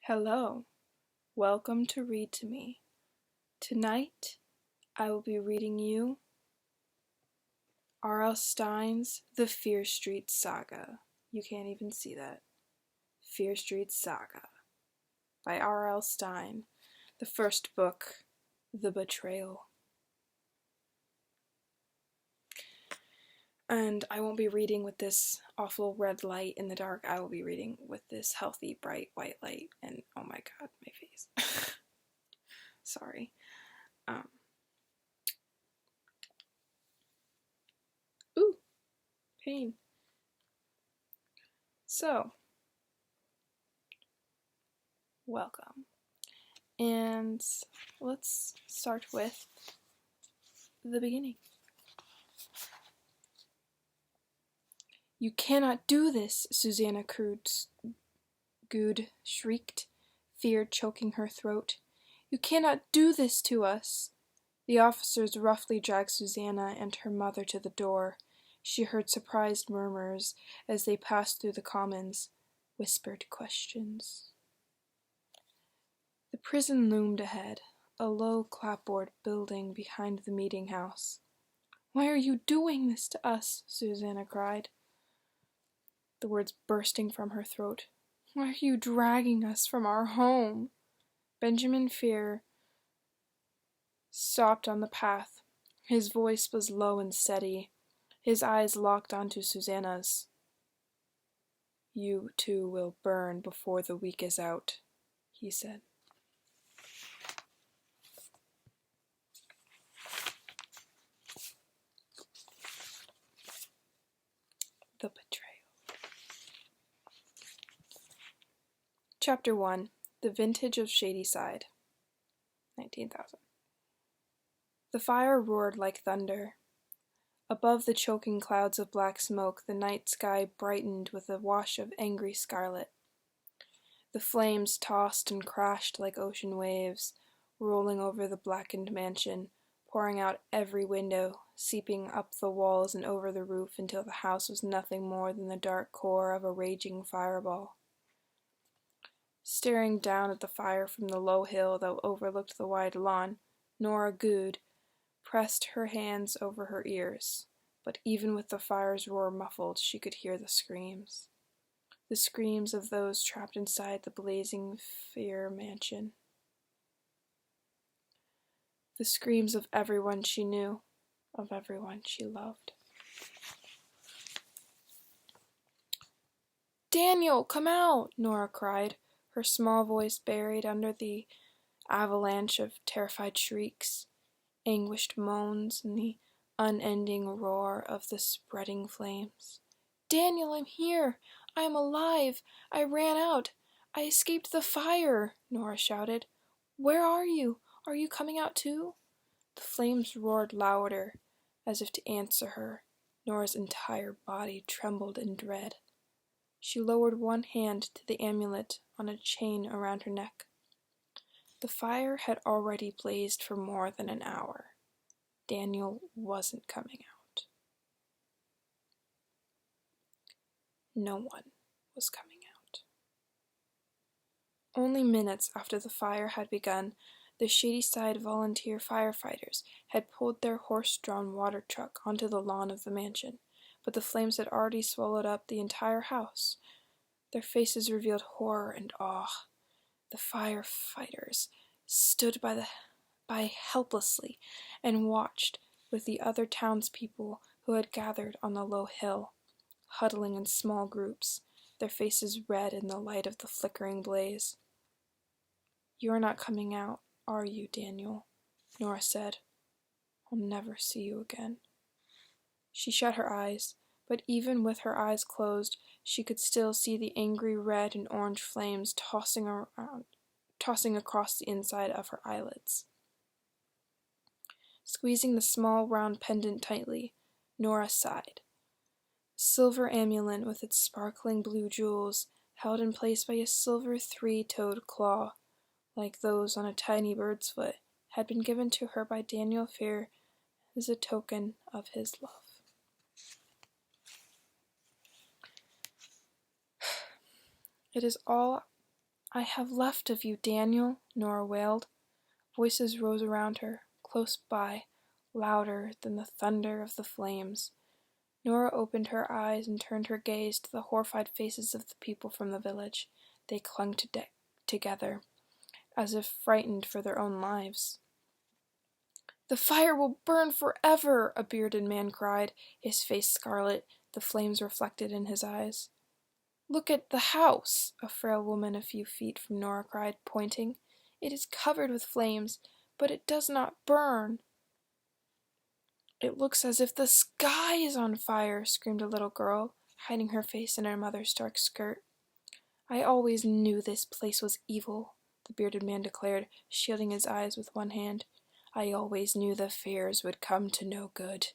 Hello, welcome to Read to Me. Tonight, I will be reading you R.L. Stine's The Fear Street Saga. You can't even see that. Fear Street Saga by R.L. Stine. The first book, The Betrayal. And I won't be reading with this awful red light in the dark. I will be reading with this healthy, bright white light. And oh my god, my face. Sorry. Ooh, pain. So, welcome. And let's start with the beginning. "You cannot do this," Susanna Good shrieked, fear choking her throat. "You cannot do this to us." The officers roughly dragged Susanna and her mother to the door. She heard surprised murmurs as they passed through the commons, whispered questions. The prison loomed ahead, a low clapboard building behind the meeting house. "Why are you doing this to us?" Susanna cried, the words bursting from her throat. "Why are you dragging us from our home?" Benjamin Fear stopped on the path. His voice was low and steady. His eyes locked onto Susanna's. "You too will burn before the week is out," he said. The Betrayal. Chapter 1. The Vintage of Shadyside. 19,000. The fire roared like thunder. Above the choking clouds of black smoke, the night sky brightened with a wash of angry scarlet. The flames tossed and crashed like ocean waves, rolling over the blackened mansion, pouring out every window, seeping up the walls and over the roof until the house was nothing more than the dark core of a raging fireball. Staring down at the fire from the low hill that overlooked the wide lawn, Nora Good pressed her hands over her ears, but even with the fire's roar muffled, she could hear the screams of those trapped inside the blazing Fear mansion. The screams of everyone she knew, of everyone she loved. "Daniel, come out!" Nora cried, her small voice buried under the avalanche of terrified shrieks, anguished moans, and the unending roar of the spreading flames. "Daniel, I'm here! I am alive! I ran out! I escaped the fire!" Nora shouted. "Where are you? Are you coming out too?" The flames roared louder, as if to answer her. Nora's entire body trembled in dread. She lowered one hand to the amulet on a chain around her neck. The fire had already blazed for more than an hour. Daniel wasn't coming out. No one was coming out. Only minutes after the fire had begun, the Shadyside volunteer firefighters had pulled their horse-drawn water truck onto the lawn of the mansion, but the flames had already swallowed up the entire house. Their faces revealed horror and awe. The firefighters stood by helplessly and watched with the other townspeople who had gathered on the low hill, huddling in small groups, their faces red in the light of the flickering blaze. "You are not coming out, are you, Daniel?" Nora said. "I'll never see you again." She shut her eyes, but even with her eyes closed, she could still see the angry red and orange flames tossing across the inside of her eyelids. Squeezing the small round pendant tightly, Nora sighed. A silver amulet with its sparkling blue jewels, held in place by a silver three-toed claw, like those on a tiny bird's foot, had been given to her by Daniel Fear as a token of his love. "It is all I have left of you, Daniel, Nora wailed. Voices rose around her, close by, louder than the thunder of the flames. Nora opened her eyes and turned her gaze to the horrified faces of the people from the village. They clung together, as if frightened for their own lives. "The fire will burn forever," a bearded man cried, his face scarlet, the flames reflected in his eyes. "Look at the house," a frail woman a few feet from Nora cried, pointing. "It is covered with flames, but it does not burn." "It looks as if the sky is on fire," screamed a little girl, hiding her face in her mother's dark skirt. "I always knew this place was evil," the bearded man declared, shielding his eyes with one hand. "I always knew the fears would come to no good."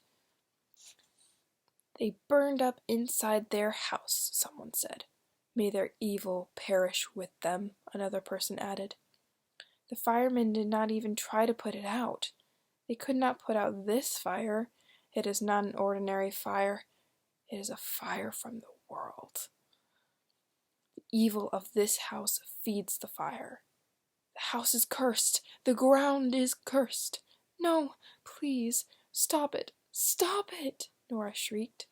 "They burned up inside their house," someone said. "May their evil perish with them," another person added. "The firemen did not even try to put it out. They could not put out this fire. It is not an ordinary fire. It is a fire from the world. The evil of this house feeds the fire. The house is cursed. The ground is cursed. No, please, stop it. Stop it," Nora shrieked.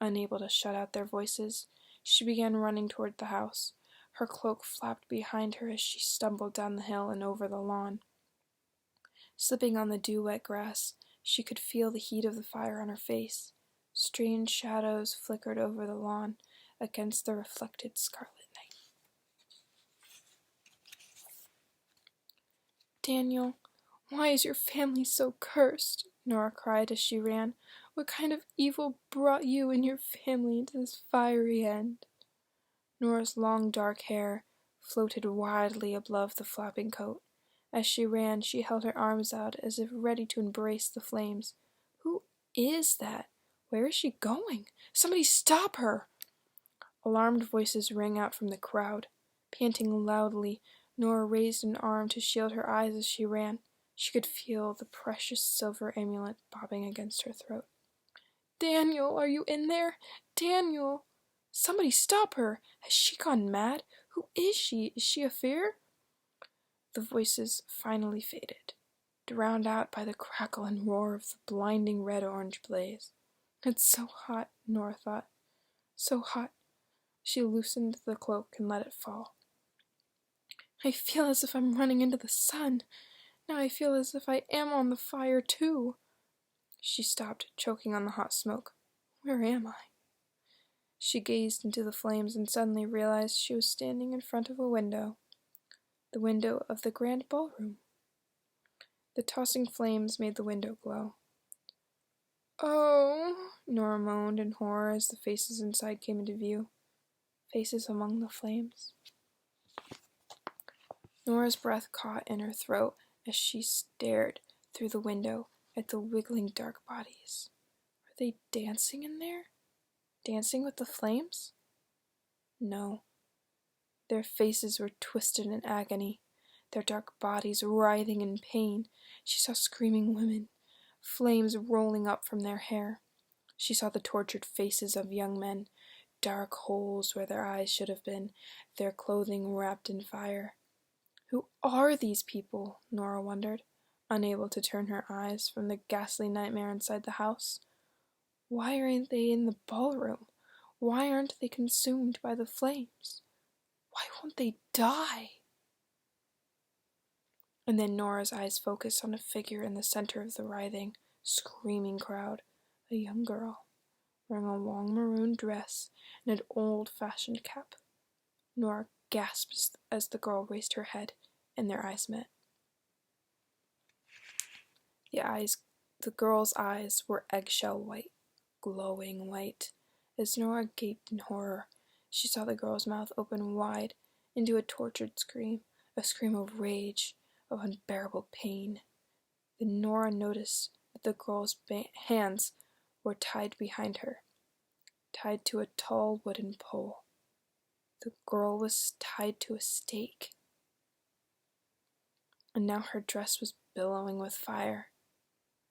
Unable to shut out their voices, she began running toward the house. Her cloak flapped behind her as she stumbled down the hill and over the lawn. Slipping on the dew-wet grass, she could feel the heat of the fire on her face. Strange shadows flickered over the lawn against the reflected scarlet night. "Daniel, why is your family so cursed?" Nora cried as she ran. "What kind of evil brought you and your family into this fiery end?" Nora's long dark hair floated wildly above the flapping coat. As she ran, she held her arms out as if ready to embrace the flames. "Who is that? Where is she going? Somebody stop her!" Alarmed voices rang out from the crowd. Panting loudly, Nora raised an arm to shield her eyes as she ran. She could feel the precious silver amulet bobbing against her throat. "Daniel, are you in there? Daniel! Somebody stop her! Has she gone mad? Who is she? Is she a fear?" The voices finally faded, drowned out by the crackle and roar of the blinding red-orange blaze. "It's so hot," Nora thought. "So hot." She loosened the cloak and let it fall. "I feel as if I'm running into the sun. Now I feel as if I am on the fire, too." She stopped, choking on the hot smoke. "Where am I?" She gazed into the flames and suddenly realized she was standing in front of a window. The window of the grand ballroom. The tossing flames made the window glow. "Oh," Nora moaned in horror as the faces inside came into view. Faces among the flames. Nora's breath caught in her throat as she stared through the window at the wiggling dark bodies. Were they dancing in there? Dancing with the flames? No. Their faces were twisted in agony, their dark bodies writhing in pain. She saw screaming women, flames rolling up from their hair. She saw the tortured faces of young men, dark holes where their eyes should have been, their clothing wrapped in fire. Who are these people? Nora wondered, unable to turn her eyes from the ghastly nightmare inside the house. Why aren't they in the ballroom? Why aren't they consumed by the flames? Why won't they die? And then Nora's eyes focused on a figure in the center of the writhing, screaming crowd, a young girl, wearing a long maroon dress and an old-fashioned cap. Nora gasped as the girl raised her head, and their eyes met. The girl's eyes were eggshell white, glowing white. As Nora gaped in horror, she saw the girl's mouth open wide into a tortured scream, a scream of rage, of unbearable pain. Then Nora noticed that the girl's hands were tied behind her, tied to a tall wooden pole. The girl was tied to a stake. And now her dress was billowing with fire,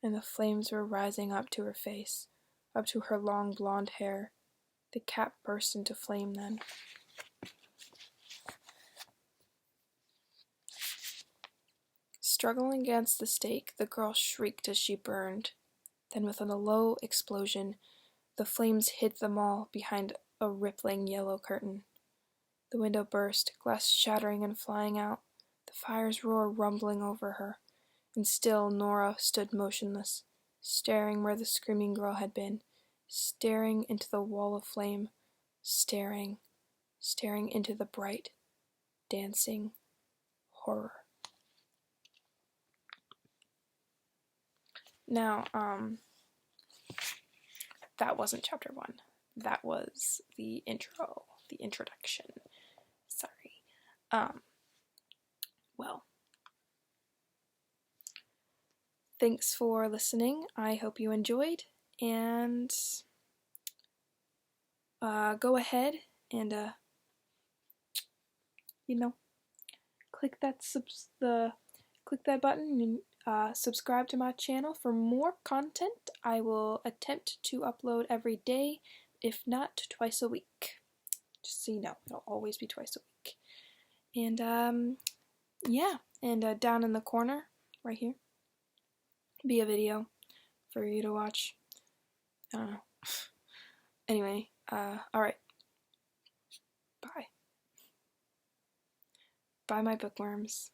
and the flames were rising up to her face, up to her long blonde hair. The cap burst into flame then. Struggling against the stake, the girl shrieked as she burned. Then with a low explosion, the flames hid them all behind a rippling yellow curtain. The window burst, glass shattering and flying out, the fire's roar rumbling over her, and still Nora stood motionless, staring where the screaming girl had been, staring into the wall of flame, staring into the bright, dancing horror. Now, that wasn't chapter 1. That was the intro, the introduction. Sorry. Well, thanks for listening. I hope you enjoyed, and go ahead and click that button and subscribe to my channel for more content. I will attempt to upload every day, if not twice a week. Just so you know, it'll always be twice a week. And yeah, and down in the corner, right here, be a video for you to watch. I don't know. Anyway, alright. Bye. Bye, my bookworms.